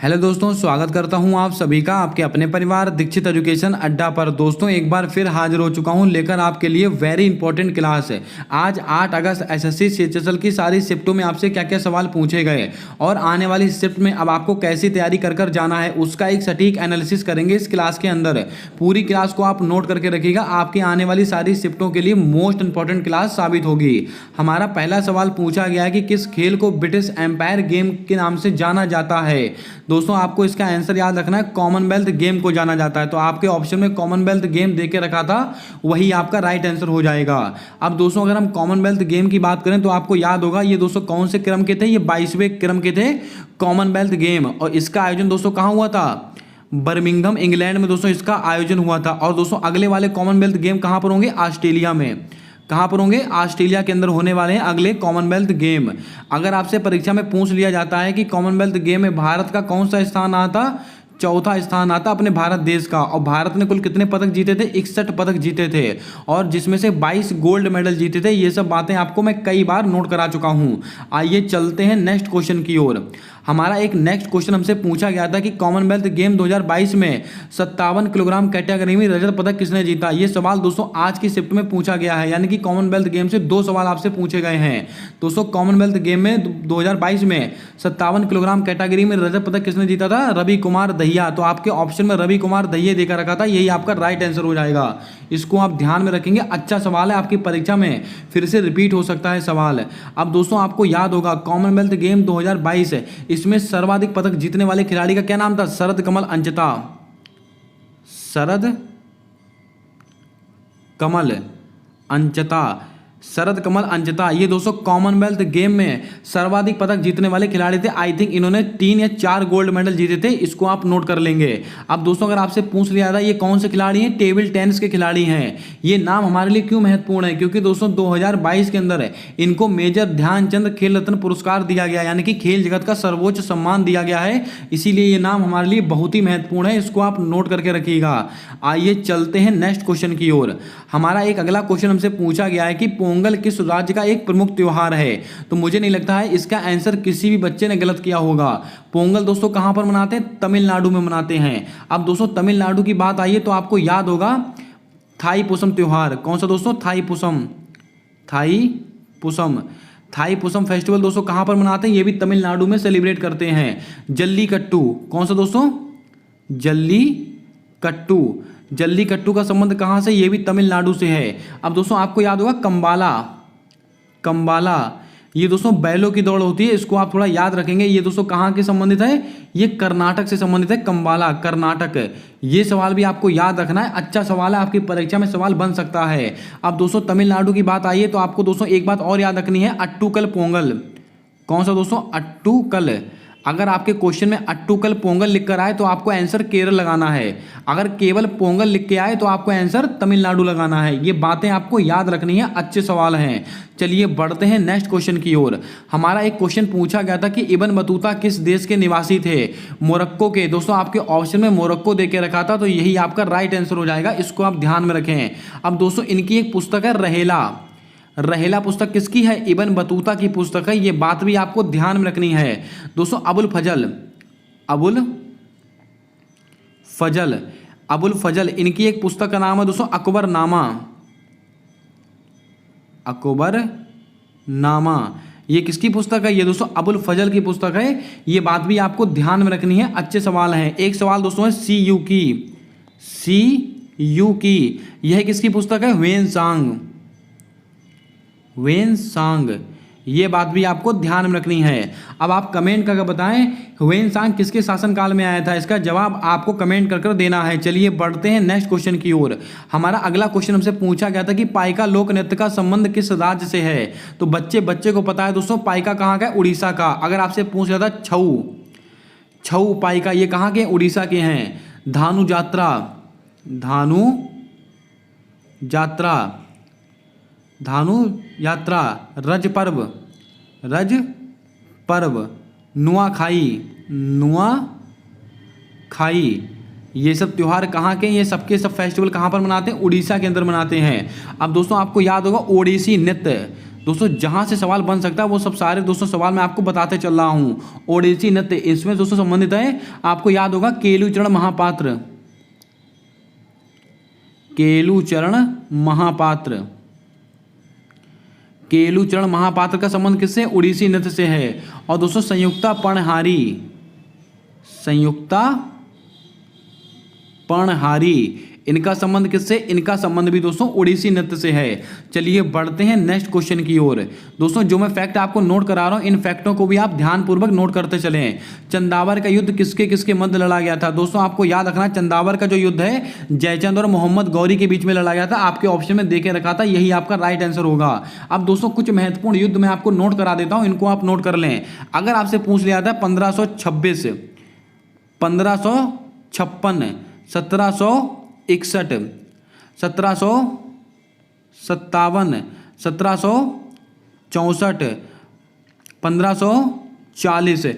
Hello दोस्तों, स्वागत करता हूं आप सभी का आपके अपने परिवार दीक्षित एजुकेशन अड्डा पर। दोस्तों एक बार फिर हाजिर हो चुका हूं लेकर आपके लिए वेरी इंपॉर्टेंट क्लास है। आज 8 अगस्त एसएससी सीएचएसएल की सारी शिफ्टों में आपसे क्या क्या सवाल पूछे गए और आने वाली शिफ्ट में अब आपको कैसी तैयारी कर जाना है उसका एक सटीक एनालिसिस करेंगे इस क्लास के अंदर। पूरी क्लास को आप नोट करके रखिएगा, आपकी आने वाली सारी शिफ्टों के लिए मोस्ट इंपॉर्टेंट क्लास साबित होगी। हमारा पहला सवाल पूछा गया है कि किस खेल को ब्रिटिश एम्पायर गेम के नाम से जाना जाता है। दोस्तों आपको इसका आंसर याद रखना है, कॉमनवेल्थ गेम को जाना जाता है। तो आपके ऑप्शन में कॉमनवेल्थ गेम देके रखा था, वही आपका राइट आंसर हो जाएगा। अब दोस्तों अगर हम कॉमनवेल्थ गेम की बात करें तो आपको याद होगा ये दोस्तों कौन से क्रम के थे, ये 22वें क्रम के थे कॉमनवेल्थ गेम। और इसका आयोजन दोस्तों कहाँ हुआ था? बर्मिंघम इंग्लैंड में दोस्तों इसका आयोजन हुआ था। और दोस्तों अगले वाले कॉमनवेल्थ गेम कहाँ पर होंगे? ऑस्ट्रेलिया में। कहाँ पर होंगे? ऑस्ट्रेलिया के अंदर होने वाले हैं अगले कॉमनवेल्थ गेम। अगर आपसे परीक्षा में पूछ लिया जाता है कि कॉमनवेल्थ गेम में भारत का कौन सा स्थान आता, चौथा स्थान आता अपने भारत देश का। और भारत ने कुल कितने पदक जीते थे? 61 पदक जीते थे और जिसमें से 22 गोल्ड मेडल जीते थे। ये सब बातें आपको मैं कई बार नोट करा चुका हूं। आइए चलते हैं नेक्स्ट क्वेश्चन की ओर। हमारा एक नेक्स्ट क्वेश्चन हमसे पूछा गया था कि कॉमनवेल्थ गेम 2022 में 57 किलोग्राम कैटेगरी में रजत पदक किसने जीता। ये सवाल दोस्तों आज की शिफ्ट में पूछा गया है, यानी कि कॉमनवेल्थ गेम से 2 सवाल आपसे पूछे गए हैं। दोस्तों कॉमनवेल्थ गेम में 2022 में 57 किलोग्राम कैटेगरी में रजत पदक किसने जीता था? रवि कुमार दहिया। तो आपके ऑप्शन में रवि कुमार दहिया देकर रखा था, यही आपका राइट आंसर हो जाएगा। इसको आप ध्यान में रखेंगे, अच्छा सवाल है, आपकी परीक्षा में फिर से रिपीट हो सकता है सवाल। अब दोस्तों आपको याद होगा कॉमनवेल्थ गेम 2022 है, इसमें सर्वाधिक पदक जीतने वाले खिलाड़ी का क्या नाम था? शरद कमल अंचता। शरद कमल अंचता, शरद कमल अंचता। ये दोस्तों कॉमनवेल्थ गेम में सर्वाधिक पदक जीतने वाले खिलाड़ी थे। आई थिंक इन्होंने 3 या 4 गोल्ड मेडल जीते थे, इसको आप नोट कर लेंगे। अब दोस्तों अगर आपसे पूछ लिया था ये कौन से खिलाड़ी हैं? टेबल टेनिस के खिलाड़ी हैं। ये नाम हमारे लिए क्यों महत्वपूर्ण है? क्योंकि दोस्तों 2022 के अंदर इनको मेजर ध्यानचंद खेल रत्न पुरस्कार दिया गया, यानी कि खेल जगत का सर्वोच्च सम्मान दिया गया है, इसीलिए ये नाम हमारे लिए बहुत ही महत्वपूर्ण है। इसको आप नोट करके रखिएगा। आइए चलते हैं नेक्स्ट क्वेश्चन की ओर। हमारा एक अगला क्वेश्चन हमसे पूछा गया है कि पोंगल किस राज्य का एक प्रमुख त्योहार है। तो मुझे नहीं लगता है इसका आंसर किसी भी बच्चे ने गलत किया होगा। पोंगल दोस्तों कहां पर मनाते हैं? तमिलनाडु में मनाते हैं। अब दोस्तों तमिलनाडु की बात आई है तो आपको याद होगा थाई पुसम त्योहार। कौन सा दोस्तों? थाई पुसम। थाई पुसम, थाई पुसम फेस्टिवल दोस्तों कहां पर मनाते हैं? ये भी तमिलनाडु में सेलिब्रेट करते हैं। जल्लीकट्टू, कौन सा दोस्तों? जल्लीकट्टू। जल्लीकट्टू का संबंध कहां से? ये भी तमिलनाडु से है। अब दोस्तों आपको याद होगा कंबाला। कंबाला ये दोस्तों बैलों की दौड़ होती है, इसको आप थोड़ा याद रखेंगे। ये दोस्तों कहां के संबंधित है? ये कर्नाटक से संबंधित है। कंबाला कर्नाटक। ये सवाल भी आपको याद रखना है, अच्छा सवाल है, आपकी परीक्षा में सवाल बन सकता है। अब दोस्तों तमिलनाडु की बात आई है तो आपको दोस्तों एक बात और याद रखनी है, अट्टूकल पोंगल। कौन सा दोस्तों? अट्टूकल। अगर आपके क्वेश्चन में अट्टूकल पोंगल लिख कर आए तो आपको आंसर केरल लगाना है। अगर केवल पोंगल लिख के आए तो आपको आंसर तमिलनाडु लगाना है। ये बातें आपको याद रखनी है, अच्छे सवाल हैं। चलिए बढ़ते हैं नेक्स्ट क्वेश्चन की ओर। हमारा एक क्वेश्चन पूछा गया था कि इब्न बतूता किस देश के निवासी थे? मोरक्को के। दोस्तों आपके ऑप्शन में मोरक्को दे के रखा था, तो यही आपका राइट आंसर हो जाएगा, इसको आप ध्यान में रखें। अब दोस्तों इनकी एक पुस्तक है रहेला। रहेला पुस्तक किसकी है? इब्न बतूता की पुस्तक है। ये बात भी आपको ध्यान में रखनी है। दोस्तों अबुल फजल, अबुल फजल, अबुल फजल इनकी एक पुस्तक का नाम है दोस्तों अकबरनामा। अकबरनामा ये किसकी पुस्तक है? ये दोस्तों अबुल फजल की पुस्तक है। ये बात भी आपको ध्यान में रखनी है, अच्छे सवाल हैं। एक सवाल दोस्तों है सी यू की। सी यू की यह किसकी पुस्तक है? ह्वेनसांग। ह्वेनसांग ये बात भी आपको ध्यान में रखनी है। अब आप कमेंट करके बताएं ह्वेनसांग किसके शासनकाल में आया था? इसका जवाब आपको कमेंट कर देना है। चलिए बढ़ते हैं नेक्स्ट क्वेश्चन की ओर। हमारा अगला क्वेश्चन हमसे पूछा गया था कि पाइका लोक नृत्य का संबंध किस राज्य से है? तो बच्चे को पता है दोस्तों पाइका कहाँ का है? उड़ीसा का। अगर आपसे पूछ लिया था छऊ, छऊ पाइका ये कहाँ के? उड़ीसा के हैं। धानु यात्रा, धानु यात्रा, धानु यात्रा, रज पर्व, रज पर्व, नुआखाई, नुआखाई ये सब त्यौहार कहाँ के? ये सबके सब फेस्टिवल कहाँ पर मनाते हैं? उड़ीसा के अंदर मनाते हैं। अब दोस्तों आपको याद होगा ओडिसी नृत्य। दोस्तों जहां से सवाल बन सकता है वो सब सारे दोस्तों सवाल मैं आपको बताते चल रहा हूं। ओडिसी नृत्य इसमें दोस्तों संबंधित है, आपको याद होगा केलुचरण महापात्र, केलुचरण महापात्र, केलुचरण महापात्र का संबंध किससे? उड़ीसी नृत्य से है। और दोस्तों संयुक्ता पर्णहारी, संयुक्ता पर्णहारी, इनका संबंध किससे? इनका संबंध भी दोस्तों उड़ीसी नृत्य से है। चलिए बढ़ते हैं नेक्स्ट क्वेश्चन की ओर। दोस्तों जो मैं फैक्ट आपको नोट करा रहा हूं, इन फैक्टों को भी आप ध्यानपूर्वक नोट करते चलें। चंदावर का युद्ध किसके किसके मध्य लड़ा गया था? दोस्तों आपको याद रखना, चंदावर का जो युद्ध है जयचंद और मोहम्मद गौरी के बीच में लड़ा गया था। आपके ऑप्शन में देके रखा था, यही आपका राइट आंसर होगा। अब दोस्तों कुछ महत्वपूर्ण युद्ध मैं आपको नोट करा देता हूं, इनको आप नोट कर लें। अगर आपसे पूछ लिया था 1526, 1556, 1761, 1757, 1764, 1540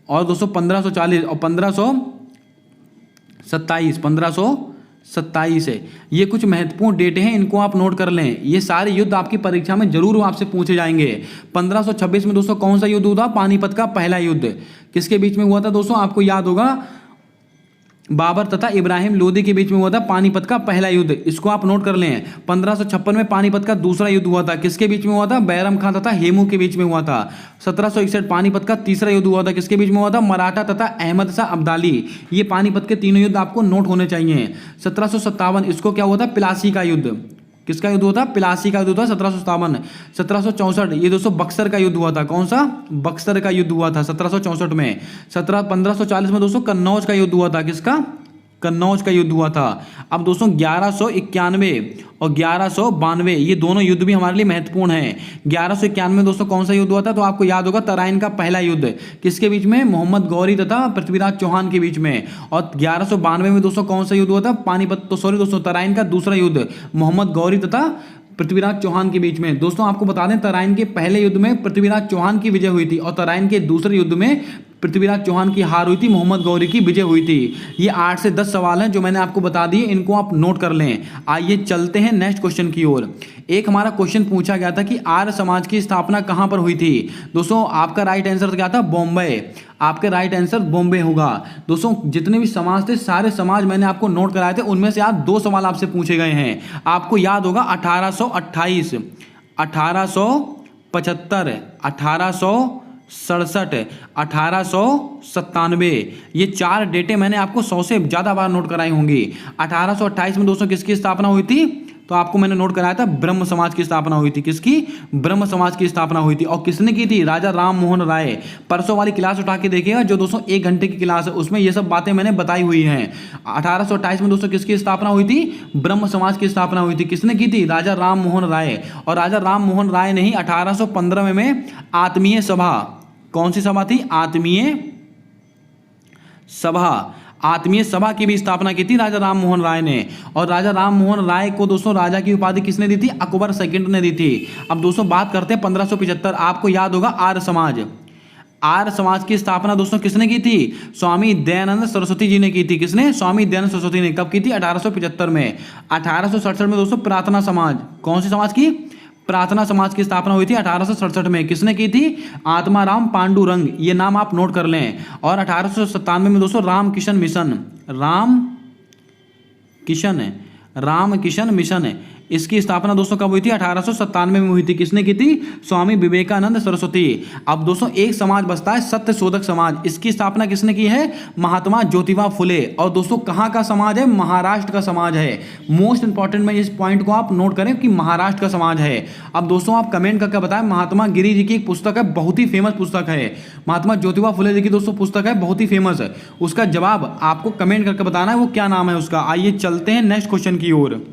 और दोस्तों 1540 और 1527, 1527 है। ये कुछ महत्वपूर्ण डेट हैं, इनको आप नोट कर लें। ये सारे युद्ध आपकी परीक्षा में जरूर आपसे पूछे जाएंगे। 1526 में दोस्तों कौन सा युद्ध हुआ? पानीपत का पहला युद्ध। किसके बीच में हुआ था दोस्तों? आपको याद होगा, बाबर तथा इब्राहिम लोदी के बीच में हुआ था पानीपत का पहला युद्ध। इसको आप नोट कर लें। 1556 में पानीपत का दूसरा युद्ध हुआ था। किसके बीच में हुआ था? बैरम खान तथा हेमू के बीच में हुआ था। 1761 पानीपत का तीसरा युद्ध हुआ था। किसके बीच में हुआ था? मराठा तथा अहमद शाह अब्दाली। ये पानीपत के तीनों युद्ध आपको नोट होने चाहिए। 1757 इसको क्या हुआ था? प्लासी का युद्ध। किसका युद्ध हुआ था? प्लासी का युद्ध हुआ था 1757। 1764 ये दोस्तों बक्सर का युद्ध हुआ था। कौन सा? बक्सर का युद्ध हुआ था 1764 में। 1540 में दोस्तों कन्नौज का युद्ध हुआ था। किसका? कन्नौज का युद्ध हुआ था। अब दोस्तों 1191 और 1192 ये दोनों युद्ध भी हमारे लिए महत्वपूर्ण हैं। 1191 में दोस्तों कौन सा युद्ध हुआ था? तो आपको याद होगा तराइन का पहला युद्ध। किसके बीच में? मोहम्मद गौरी तथा पृथ्वीराज चौहान के बीच में। और 1192 में दोस्तों कौन सा युद्ध हुआ था? पानीपत तो सॉरी दोस्तों तराइन का दूसरा युद्ध, मोहम्मद गौरी तथा पृथ्वीराज चौहान के बीच में। दोस्तों आपको बता दें, तराइन के पहले युद्ध में पृथ्वीराज चौहान की विजय हुई थी और तराइन के दूसरे युद्ध में पृथ्वीराज चौहान की हार हुई थी, मोहम्मद गौरी की विजय हुई थी। ये 8 से 10 सवाल हैं जो मैंने आपको बता दिए, इनको आप नोट कर लें। आइए चलते हैं नेक्स्ट क्वेश्चन की ओर। एक हमारा क्वेश्चन पूछा गया था कि आर्य समाज की स्थापना कहां पर हुई थी? दोस्तों आपका राइट आंसर क्या था? बॉम्बे। आपके राइट आंसर बॉम्बे होगा। दोस्तों जितने भी समाज थे, सारे समाज मैंने आपको नोट कराए थे, उनमें से आज 2 सवाल आपसे पूछे गए हैं। आपको याद होगा 1828, 1875, 1867, 1897, ये 4 डेटें मैंने आपको 100 से ज़्यादा बार नोट कराई होंगी। 1828 में दोस्तों किसकी स्थापना हुई थी? तो आपको मैंने नोट कराया था, ब्रह्म समाज की स्थापना हुई थी। किसकी? ब्रह्म समाज की स्थापना हुई थी। और किसने की थी? राजा राम मोहन राय। परसों वाली क्लास उठा के देखिएगा, जो दोस्तों 1 घंटे की क्लास है, उसमें ये सब बातें मैंने बताई हुई हैं। 1828 में दोस्तों किसकी स्थापना हुई थी? ब्रह्म समाज की स्थापना हुई थी। किसने की थी? राजा राम मोहन राय। और राजा राम मोहन राय ने ही 1815 में आत्मीय सभा, कौन सी सभा थी? आत्मीय सभा, आत्मीय सभा की भी स्थापना की थी राजा राम मोहन राय ने। और राजा राम मोहन राय को दोस्तों राजा की उपाधि किसने दी थी? अकबर सेकंड ने दी थी। अब दोस्तों बात करते हैं 1575। आपको याद होगा आर्य समाज। आर्य समाज की स्थापना दोस्तों किसने की थी? स्वामी दयानंद सरस्वती जी ने की थी। किसने? स्वामी दयानंद सरस्वती ने। कब की थी? 1875 में। 1867 में दोस्तों प्रार्थना समाज, कौन सी समाज की? प्रार्थना समाज की स्थापना हुई थी 1867 में। किसने की थी? आत्माराम पांडुरंग। ये नाम आप नोट कर लें। और 1897 में दोस्तों राम किशन मिशन, राम किशन मिशन, इसकी स्थापना दोस्तों कब हुई थी? 1897 में हुई थी। किसने की थी? स्वामी विवेकानंद सरस्वती। अब दोस्तों एक समाज बचता है, सत्य शोधक समाज। इसकी स्थापना किसने की है? महात्मा ज्योतिबा फुले। और दोस्तों कहाँ का समाज है? महाराष्ट्र का समाज है। मोस्ट इंपॉर्टेंट में इस पॉइंट को आप नोट करें कि महाराष्ट्र का समाज है। अब दोस्तों आप कमेंट करके बताएं, महात्मा गिरी जी की एक पुस्तक है, बहुत ही फेमस पुस्तक है। महात्मा ज्योतिबा फुले जी की दोस्तों पुस्तक है, बहुत ही फेमस है। उसका जवाब आपको कमेंट करके बताना है, वो क्या नाम है उसका। आइए चलते हैं नेक्स्ट क्वेश्चन की ओर।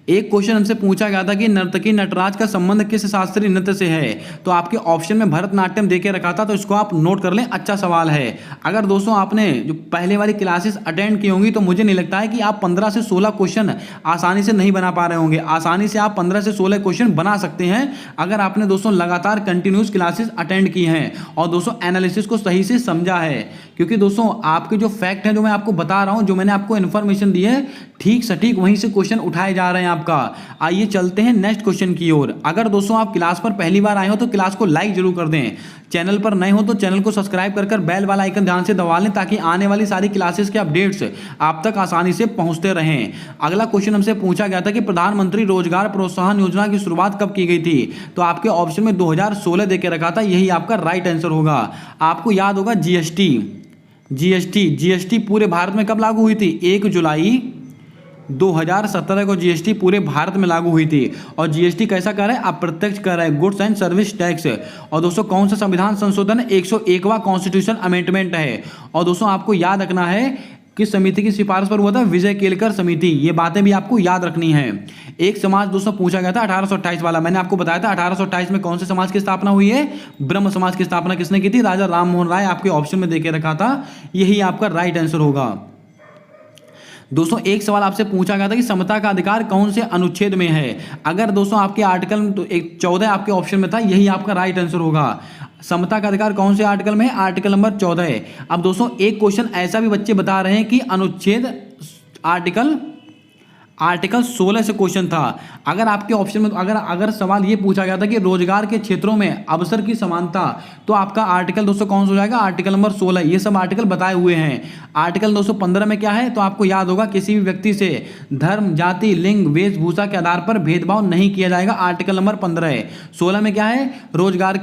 एक क्वेश्चन हमसे पूछा गया था कि नर्तकी नटराज का संबंध किस शास्त्रीय नृत्य से है? तो आपके ऑप्शन में भरतनाट्यम देके रखा था, तो इसको आप नोट कर लें। अच्छा सवाल है। अगर दोस्तों आपने जो पहले वाली क्लासेस अटेंड की होंगी, तो मुझे नहीं लगता है कि आप 15 से 16 क्वेश्चन आसानी से नहीं बना पा रहे होंगे। आसानी से आप 15 से 16 क्वेश्चन बना सकते हैं अगर आपने दोस्तों लगातार कंटिन्यूस क्लासेस अटेंड की हैं और दोस्तों एनालिसिस को सही से समझा है। क्योंकि दोस्तों आपके जो फैक्ट हैं, जो मैं आपको बता रहा हूँ, जो मैंने आपको इन्फॉर्मेशन दी है, ठीक सटीक वहीं से क्वेश्चन उठाए जा रहे हैं यहाँ आपका। आइए चलते हैं नेक्स्ट क्वेश्चन की ओर। अगर दोस्तों आप क्लास पर पहली बार आए हो तो क्लास को लाइक जरूर कर दें, चैनल पर नए हो तो चैनल को सब्सक्राइब कर बेल वाला आइकन ध्यान से दबा लें ताकि आने वाली सारी क्लासेस के अपडेट्स आप तक आसानी से पहुंचते रहें। अगला क्वेश्चन हमसे पूछा गया था कि प्रधानमंत्री रोजगार प्रोत्साहन योजना की शुरुआत कब की गई थी, तो आपके ऑप्शन में 2016 देके रखा था, यही आपका राइट आंसर होगा। आपको याद होगा जीएसटी पूरे भारत में कब लागू हुई थी? 1 जुलाई 2017 को जीएसटी पूरे भारत में लागू हुई थी। और जीएसटी कैसा कर है? अप्रत्यक्ष कर है, गुड्स एंड सर्विस टैक्स। और दोस्तों कौन सा संविधान संशोधन? 101वां कॉन्स्टिट्यूशन अमेंडमेंट है। और दोस्तों आपको याद रखना है किस समिति की सिफारिश पर हुआ था? विजय केलकर समिति। ये बातें भी आपको याद रखनी है। एक समाज दोस्तों पूछा गया था 1828 वाला, मैंने आपको बताया था 1828 में कौन से समाज की स्थापना हुई है? ब्रह्म समाज की स्थापना किसने की थी? राजा राम मोहन राय। आपके ऑप्शन में देके रखा था, यही आपका राइट आंसर होगा। दोस्तों एक सवाल आपसे पूछा गया था कि समता का अधिकार कौन से अनुच्छेद में है? अगर दोस्तों आपके आर्टिकल तो 14 आपके ऑप्शन में था, यही आपका राइट आंसर होगा। समता का अधिकार कौन से आर्टिकल में है? आर्टिकल नंबर 14 है। अब दोस्तों एक क्वेश्चन ऐसा भी बच्चे बता रहे हैं कि अनुच्छेद आर्टिकल 16 से क्वेश्चन था। अगर आपके ऑप्शन में अगर सवाल ये पूछा गया था कि रोजगार के क्षेत्रों में अवसर की समानता, तो आपका आर्टिकल दोस्तों कौन सा हो जाएगा? Article number 16। ये सब आर्टिकल बताए हुए हैं। आर्टिकल 215 में क्या है? तो आपको याद होगा किसी भी व्यक्ति से धर्म, जाति, लिंग, वेशभूषा के आधार पर भेदभाव नहीं किया जाएगा, आर्टिकल नंबर 15 है। 16 में क्या है? रोजगार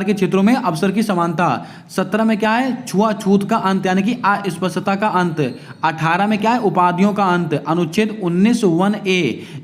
के क्षेत्रों में अवसर की समानता। 17 में क्या है? छुआछूत का अंत यानी कि अस्पृश्यता का अंत। 18 में क्या है? उपाधियों का अंत। अनुच्छेद 19(1)(a)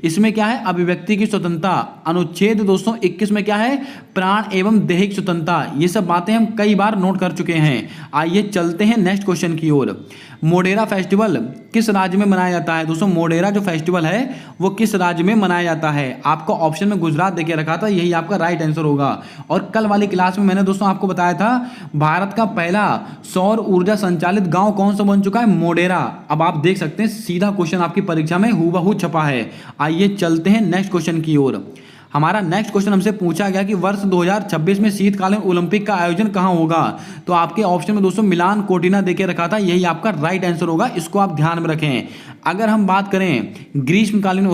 इसमें क्या है? अभिव्यक्ति की स्वतंत्रता। अनुच्छेद दोस्तों 21 में क्या है? प्राण एवं दैहिक स्वतंत्रता। ये सब बातें हम कई बार नोट कर चुके हैं। आइए चलते हैं नेक्स्ट क्वेश्चन की ओर। मोढेरा फेस्टिवल किस राज्य में मनाया जाता है? दोस्तों मोढेरा जो फेस्टिवल है वो किस राज्य में मनाया जाता है? आपको ऑप्शन में गुजरात देके रखा था, यही आपका राइट आंसर होगा। और कल वाली क्लास में मैंने दोस्तों आपको बताया था भारत का पहला सौर ऊर्जा संचालित गांव कौन सा बन चुका है? मोढेरा। अब आप देख सकते हैं सीधा क्वेश्चन आपकी परीक्षा में हूबहू छपा है। आइए चलते हैं नेक्स्ट क्वेश्चन की ओर। हमारा नेक्स्ट क्वेश्चन हमसे पूछा गया कि वर्ष 2026 में शीतकालीन ओलंपिक का आयोजन कहां होगा? तो आपके ऑप्शन में दोस्तों मिलान कोर्टिना देके रखा था, यही आपका राइट आंसर होगा। इसको आप ध्यान में रखें। अगर हम बात करें ग्रीष्मकालीन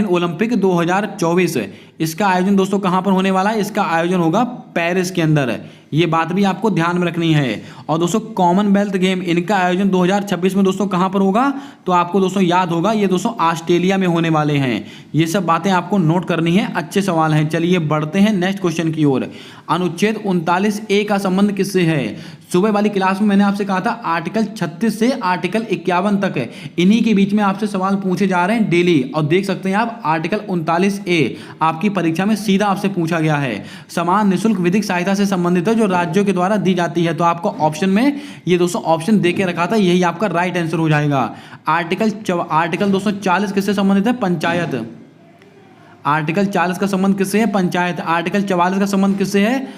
ओलंपिक 2024, इसका आयोजन दोस्तों कहां पर होने वाला है? इसका आयोजन होगा पेरिस के अंदर। ये बात भी आपको ध्यान में रखनी है। और दोस्तों कॉमनवेल्थ गेम, इनका आयोजन 2026 में दोस्तों कहां पर होगा? तो आपको दोस्तों याद होगा ये दोस्तों ऑस्ट्रेलिया में होने वाले हैं। ये सब बातें आपको नोट करनी है, अच्छे सवाल हैं। चलिए बढ़ते हैं नेक्स्ट क्वेश्चन की ओर। अनुच्छेद 39(a) का संबंध किससे है? सुबह वाली क्लास में मैंने आपसे कहा था आर्टिकल 36 से आर्टिकल 51 तक है, इन्हीं के बीच में आपसे सवाल पूछे जा रहे हैं डेली। और देख सकते हैं आप आर्टिकल 39(a) आपकी परीक्षा में सीधा आपसे पूछा गया है। समान निःशुल्क विधिक सहायता से संबंधित है जो राज्यों के द्वारा दी जाती है। तो आपको ऑप्शन में ये दोस्तों ऑप्शन देके रखा था, यही आपका राइट आंसर हो जाएगा। आर्टिकल दोस्तों 40 किससे संबंधित है? पंचायत। आर्टिकल 40 का संबंध किससे है? पंचायत। आर्टिकल 44 का संबंध किससे है?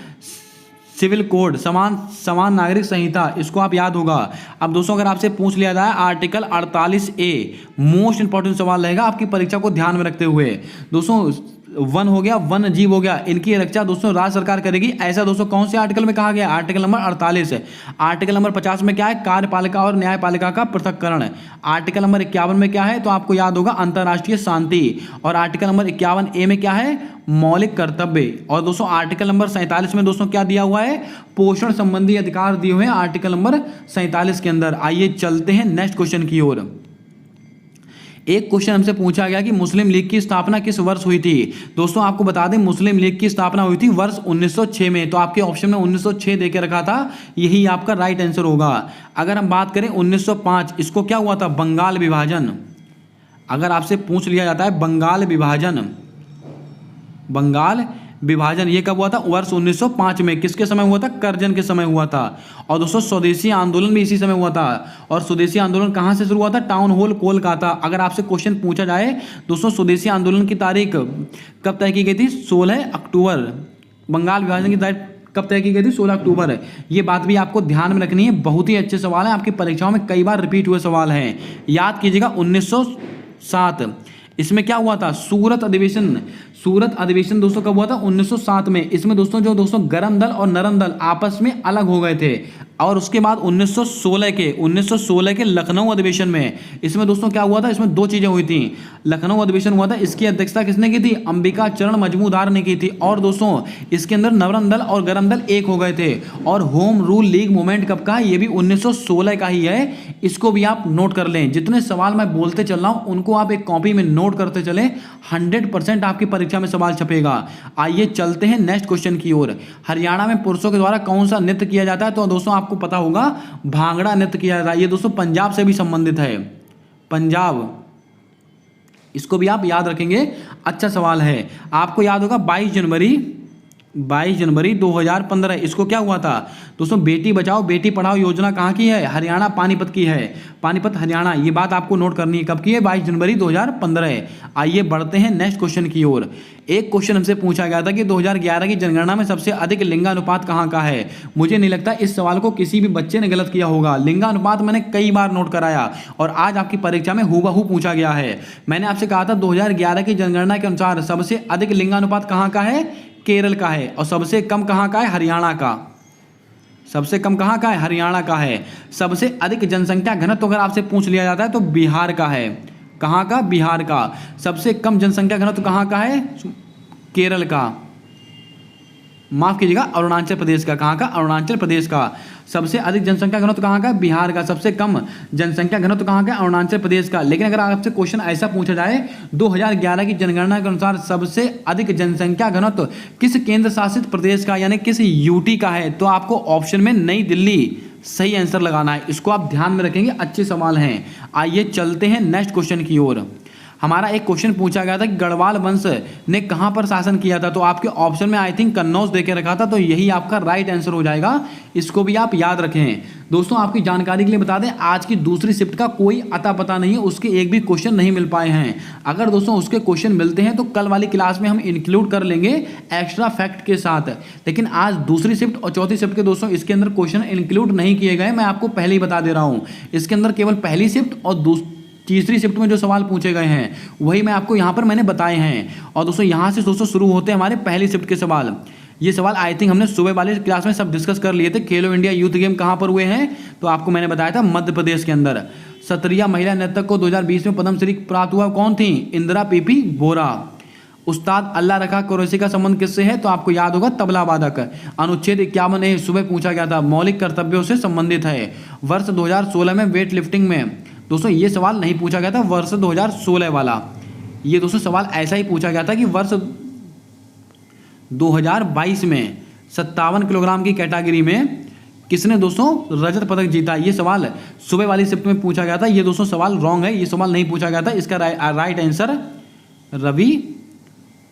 सिविल कोड, समान नागरिक संहिता। इसको आप याद होगा। अब दोस्तों अगर आपसे पूछ लिया जाए आर्टिकल 48(a), मोस्ट इंपॉर्टेंट सवाल रहेगा आपकी परीक्षा को ध्यान में रखते हुए। दोस्तों वन हो गया, वन जीव हो गया, इनकी रक्षा दोस्तों राज्य सरकार करेगी। ऐसा दोस्तों कौन से आर्टिकल में कहा गया? आर्टिकल नंबर 48 है। आर्टिकल नंबर 50 में क्या है? कार्यपालिका और न्यायपालिका का पृथक्करण। आर्टिकल नंबर 51 में क्या है? तो आपको याद होगा अंतर्राष्ट्रीय शांति। और आर्टिकल नंबर 51(a) में क्या है? मौलिक कर्तव्य। और दोस्तों आर्टिकल नंबर 47 में दोस्तों क्या दिया हुआ है? पोषण संबंधी अधिकार दिए हुए हैं आर्टिकल नंबर 47 के अंदर। आइए चलते हैं नेक्स्ट क्वेश्चन की ओर। एक क्वेश्चन हमसे पूछा गया कि मुस्लिम लीग की स्थापना किस वर्ष हुई थी? दोस्तों आपको बता दें मुस्लिम लीग की स्थापना हुई थी वर्ष 1906 में। तो आपके ऑप्शन में 1906 देके रखा था, यही आपका राइट आंसर होगा। अगर हम बात करें 1905, इसको क्या हुआ था? बंगाल विभाजन। अगर आपसे पूछ लिया जाता है बंगाल विभाजन ये कब हुआ था? वर्ष 1905 में। किसके समय हुआ था? करजन के समय हुआ था। और दोस्तों स्वदेशी आंदोलन भी इसी समय हुआ था। और स्वदेशी आंदोलन कहाँ से शुरू हुआ था? Town hall Kolkata. अगर आपसे क्वेश्चन पूछा जाए दोस्तों स्वदेशी आंदोलन की तारीख कब तय की गई थी? 16 अक्टूबर। बंगाल विभाजन की तारीख कब तय की गई थी? 16 अक्टूबर। ये बात भी आपको ध्यान में रखनी है, बहुत ही अच्छे सवाल हैं, आपकी परीक्षाओं में कई बार रिपीट हुए सवाल हैं। याद कीजिएगा 1907। इसमें क्या हुआ था? सूरत अधिवेशन दोस्तों कब हुआ था? 1907 में। इसमें दोस्तों जो गर्म दल और नरम दल आपस में अलग हो गए थे। और उसके बाद 1916 के लखनऊ अधिवेशन में, इसमें दोस्तों क्या हुआ था, इसमें दो चीज़ें हुई थी। लखनऊ अधिवेशन हुआ था, इसकी अध्यक्षता किसने की थी, अंबिका चरण मजमूदार ने की थी। और दोस्तों इसके अंदर नवरंग दल और गरम दल एक हो गए थे। और होम रूल लीग मूवमेंट कब का है, ये भी 1916 का ही है। इसको भी आप नोट कर लें। जितने सवाल मैं बोलते चल रहा हूँ उनको आप एक कॉपी में नोट करते चलें, 100% आपकी परीक्षा में सवाल छपेगा। आइए चलते हैं नेक्स्ट क्वेश्चन की ओर। हरियाणा में पुरुषों के द्वारा कौन सा नृत्य किया जाता है, तो दोस्तों आपको पता होगा भांगड़ा नृत्य किया जाता है। ये दोस्तों पंजाब से भी संबंधित है, पंजाब, इसको भी आप याद रखेंगे। अच्छा सवाल है, आपको याद होगा 22 जनवरी 2015, इसको क्या हुआ था दोस्तों, बेटी बचाओ बेटी पढ़ाओ योजना कहाँ की है, हरियाणा पानीपत की है, पानीपत हरियाणा। ये बात आपको नोट करनी है, कब की है, 22 जनवरी 2015। आइए बढ़ते हैं नेक्स्ट क्वेश्चन की ओर। एक क्वेश्चन हमसे पूछा गया था कि 2011 की जनगणना में सबसे अधिक लिंगानुपात कहाँ का है। मुझे नहीं लगता इस सवाल को किसी भी बच्चे ने गलत किया होगा। लिंगानुपात मैंने कई बार नोट कराया और आज आपकी परीक्षा में हूबहू पूछा गया है। मैंने आपसे कहा था 2011 की जनगणना के अनुसार सबसे अधिक लिंगानुपात कहाँ का है, केरल का है। और सबसे कम कहाँ का है, हरियाणा का। सबसे कम कहाँ का है, हरियाणा का है। सबसे अधिक जनसंख्या घनत्व अगर आपसे पूछ लिया जाता है तो बिहार का है। कहाँ का, बिहार का। सबसे कम जनसंख्या घनत्व कहाँ का है, केरल का, माफ कीजिएगा अरुणाचल प्रदेश का। कहाँ का, अरुणाचल प्रदेश का। सबसे अधिक जनसंख्या घनत्व कहाँ का, बिहार का। सबसे कम जनसंख्या घनत्व कहाँ का, अरुणाचल प्रदेश का। लेकिन अगर आपसे क्वेश्चन ऐसा पूछा जाए 2011 की जनगणना के अनुसार सबसे अधिक जनसंख्या घनत्व किस केंद्र शासित प्रदेश का यानी किस यूटी का है, तो आपको ऑप्शन में नई दिल्ली सही आंसर लगाना है। इसको आप ध्यान में रखेंगे, अच्छे सवाल हैं। आइए चलते हैं नेक्स्ट क्वेश्चन की ओर। हमारा एक क्वेश्चन पूछा गया था कि गढ़वाल वंश ने कहां पर शासन किया था, तो आपके ऑप्शन में आई थिंक कन्नौज देके रखा था, तो यही आपका राइट आंसर हो जाएगा। इसको भी आप याद रखें। दोस्तों आपकी जानकारी के लिए बता दें, आज की दूसरी शिफ्ट का कोई अता पता नहीं है, उसके एक भी क्वेश्चन नहीं मिल पाए हैं। अगर दोस्तों उसके क्वेश्चन मिलते हैं तो कल वाली क्लास में हम इंक्लूड कर लेंगे एक्स्ट्रा फैक्ट के साथ। लेकिन आज दूसरी शिफ्ट और चौथी शिफ्ट के दोस्तों इसके अंदर क्वेश्चन इंक्लूड नहीं किए गए, मैं आपको पहले ही बता दे रहा हूँ। इसके अंदर केवल पहली शिफ्ट और तीसरी शिफ्ट में जो सवाल पूछे गए हैं वही मैं आपको यहाँ पर मैंने बताए हैं। और दोस्तों यहाँ से दोस्तों शुरू होते हैं हमारे पहली शिफ्ट के सवाल। ये सवाल आई थिंक हमने सुबह वाली क्लास में सब डिस्कस कर लिए थे। खेलो इंडिया यूथ गेम कहाँ पर हुए हैं, तो आपको मैंने बताया था मध्य प्रदेश के अंदर। सत्रिया महिला नर्तक को 2020 में पद्मश्री प्राप्त हुआ, कौन थी, इंदिरा पीपी बोरा। उस्ताद अल्लाह रखा कुरैशी का संबंध किससे है, तो आपको याद होगा तबला वादक। अनुच्छेद 51 सुबह पूछा गया था, मौलिक कर्तव्यों से संबंधित है। वर्ष 2016 में वेट लिफ्टिंग में दोस्तों ये सवाल नहीं पूछा गया था, वर्ष 2016 वाला। ये दोस्तों सवाल ऐसा ही पूछा गया था कि वर्ष 2022 में 57 किलोग्राम की कैटेगरी में किसने दोस्तों रजत पदक जीता। ये सवाल सुबह वाली शिफ्ट में पूछा गया था। ये दोस्तों सवाल रॉन्ग है, ये सवाल नहीं पूछा गया था। इसका राइट आंसर रवि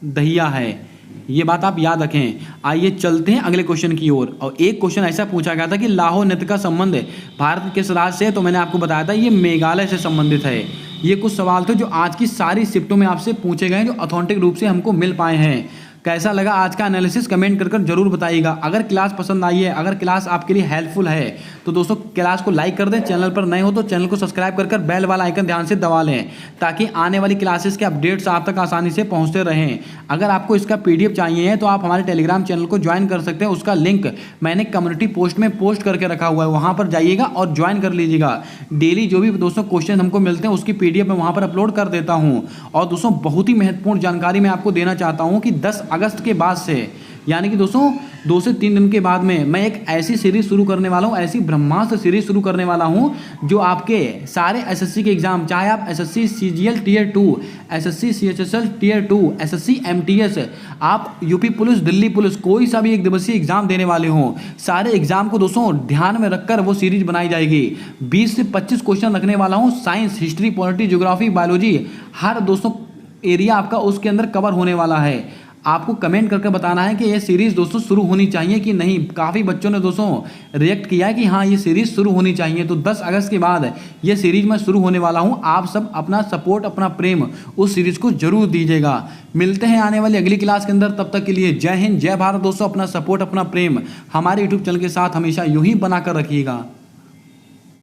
दहिया है। ये बात आप याद रखें। आइए चलते हैं अगले क्वेश्चन की ओर। और एक क्वेश्चन ऐसा पूछा गया था कि लाहौर नृत्य का संबंध भारत के किस राज्य से है, तो मैंने आपको बताया था ये मेघालय से संबंधित है। ये कुछ सवाल थे जो आज की सारी शिफ्टों में आपसे पूछे गए, जो ऑथेंटिक रूप से हमको मिल पाए हैं। कैसा लगा आज का एनालिसिस कमेंट कर जरूर बताइएगा। अगर क्लास पसंद आई है, अगर क्लास आपके लिए हेल्पफुल है तो दोस्तों क्लास को लाइक कर दें। चैनल पर नए हो तो चैनल को सब्सक्राइब कर बेल वाला आइकन ध्यान से दबा लें, ताकि आने वाली क्लासेस के अपडेट्स आप तक आसानी से पहुंचते रहें। अगर आपको इसका PDF चाहिए है तो आप हमारे टेलीग्राम चैनल को ज्वाइन कर सकते हैं। उसका लिंक मैंने कम्युनिटी पोस्ट में पोस्ट करके रखा हुआ है, वहाँ पर जाइएगा और ज्वाइन कर लीजिएगा। डेली जो भी दोस्तों क्वेश्चन हमको मिलते हैं उसकी PDF मैं वहाँ पर अपलोड कर देता हूँ। और दोस्तों बहुत ही महत्वपूर्ण जानकारी मैं आपको देना चाहता हूँ कि 10 अगस्त के बाद से, यानी कि दोस्तों 2 से 3 दिन के बाद में मैं एक ऐसी सीरीज शुरू करने वाला हूँ, ऐसी ब्रह्मास्त्र सीरीज शुरू करने वाला हूँ जो आपके सारे SSC के एग्जाम, चाहे आप SSC CGL Tier 2, SSC CHSL Tier 2, SSC MTS, आप यूपी पुलिस, दिल्ली पुलिस, कोई सा भी एक दिवसीय एग्जाम देने वाले हों, सारे एग्जाम को दोस्तों ध्यान में रखकर वो सीरीज बनाई जाएगी। 20 से 25 क्वेश्चन रखने वाला हूँ, science, history, polity, geography, biology, हर दोस्तों एरिया आपका उसके अंदर कवर होने वाला है। आपको कमेंट करके बताना है कि ये सीरीज़ दोस्तों शुरू होनी चाहिए कि नहीं। काफ़ी बच्चों ने दोस्तों रिएक्ट किया है कि हाँ ये सीरीज़ शुरू होनी चाहिए। तो 10 अगस्त के बाद ये सीरीज़ मैं शुरू होने वाला हूँ। आप सब अपना सपोर्ट, अपना प्रेम उस सीरीज़ को जरूर दीजिएगा। मिलते हैं आने वाली अगली क्लास के अंदर, तब तक के लिए जय हिंद, जय भारत। दोस्तों अपना सपोर्ट, अपना प्रेम हमारे यूट्यूब चैनल के साथ हमेशा यूं ही बनाकर रखिएगा।